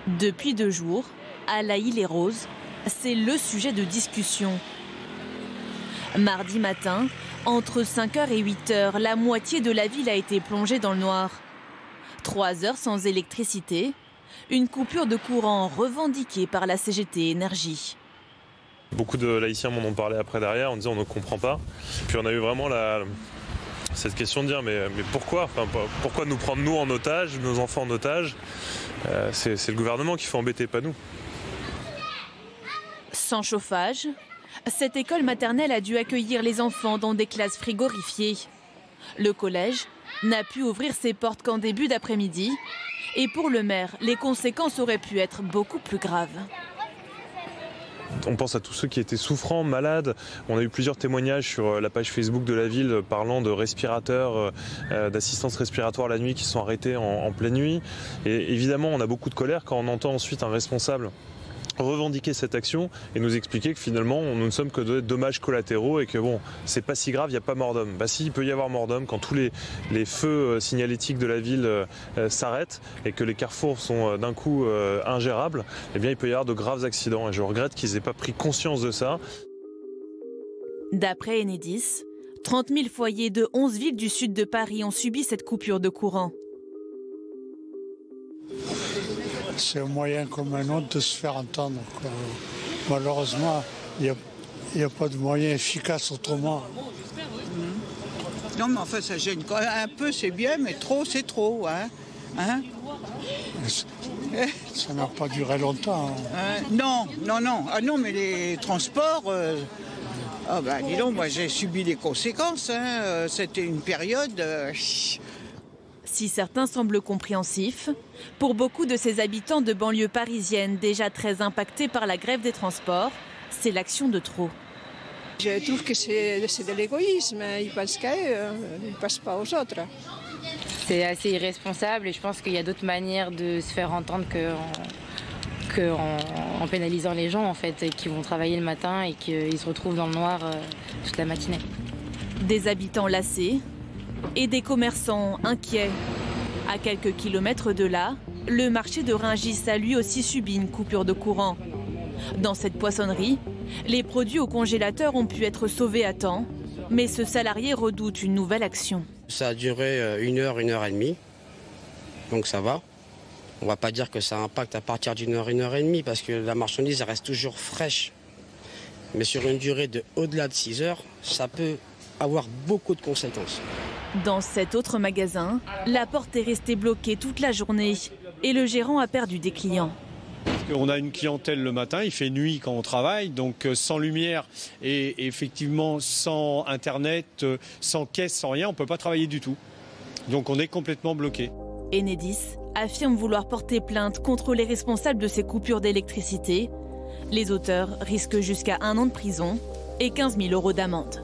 Depuis 2 jours, à La Île-et-Rose, c'est le sujet de discussion. Mardi matin, entre 5h et 8h, la moitié de la ville a été plongée dans le noir. 3 heures sans électricité, une coupure de courant revendiquée par la CGT Énergie. Beaucoup de laïciens m'en ont parlé après derrière en disant on ne comprend pas. Puis on a eu vraiment cette question de dire mais pourquoi, pourquoi nous prendre nous en otage, nos enfants en otage? C'est le gouvernement qui fait embêter, pas nous. Sans chauffage, cette école maternelle a dû accueillir les enfants dans des classes frigorifiées. Le collège n'a pu ouvrir ses portes qu'en début d'après-midi. Et pour le maire, les conséquences auraient pu être beaucoup plus graves. On pense à tous ceux qui étaient souffrants, malades. On a eu plusieurs témoignages sur la page Facebook de la ville parlant de respirateurs, d'assistance respiratoire la nuit qui sont arrêtés en pleine nuit. Et évidemment, on a beaucoup de colère quand on entend ensuite un responsable revendiquer cette action et nous expliquer que finalement nous ne sommes que de dommages collatéraux et que bon, c'est pas si grave, il n'y a pas mort d'homme. Bah si, il peut y avoir mort d'homme quand tous les feux signalétiques de la ville s'arrêtent et que les carrefours sont d'un coup ingérables, eh bien il peut y avoir de graves accidents et je regrette qu'ils n'aient pas pris conscience de ça. D'après Enedis, 30 000 foyers de 11 villes du sud de Paris ont subi cette coupure de courant. C'est un moyen comme un autre de se faire entendre. Malheureusement, il n'y a pas de moyen efficace autrement. Non, mais enfin, ça gêne quand même un peu, c'est bien, mais trop, c'est trop. Hein Ça n'a pas duré longtemps. Non. Ah non, mais les transports... Ah ben, dis donc, moi j'ai subi les conséquences. C'était une période... Si certains semblent compréhensifs, pour beaucoup de ces habitants de banlieue parisienne déjà très impactés par la grève des transports, c'est l'action de trop. Je trouve que c'est de l'égoïsme. Ils pensent qu'à eux, ils ne pensent pas aux autres. C'est assez irresponsable et je pense qu'il y a d'autres manières de se faire entendre qu'en pénalisant les gens en fait, qui vont travailler le matin et qu'ils se retrouvent dans le noir toute la matinée. Des habitants lassés et des commerçants inquiets. À quelques kilomètres de là, le marché de Rungis a lui aussi subi une coupure de courant. Dans cette poissonnerie, les produits au congélateur ont pu être sauvés à temps, mais ce salarié redoute une nouvelle action. Ça a duré 1 heure, 1 heure et demie, donc ça va. On ne va pas dire que ça impacte à partir d'1 heure, 1 heure et demie, parce que la marchandise elle reste toujours fraîche. Mais sur une durée de au-delà de 6 heures, ça peut avoir beaucoup de conséquences. Dans cet autre magasin, la porte est restée bloquée toute la journée et le gérant a perdu des clients. On a une clientèle le matin, il fait nuit quand on travaille, donc sans lumière et effectivement sans internet, sans caisse, sans rien, on ne peut pas travailler du tout. Donc on est complètement bloqué. Enedis affirme vouloir porter plainte contre les responsables de ces coupures d'électricité. Les auteurs risquent jusqu'à 1 an de prison et 15 000 € d'amende.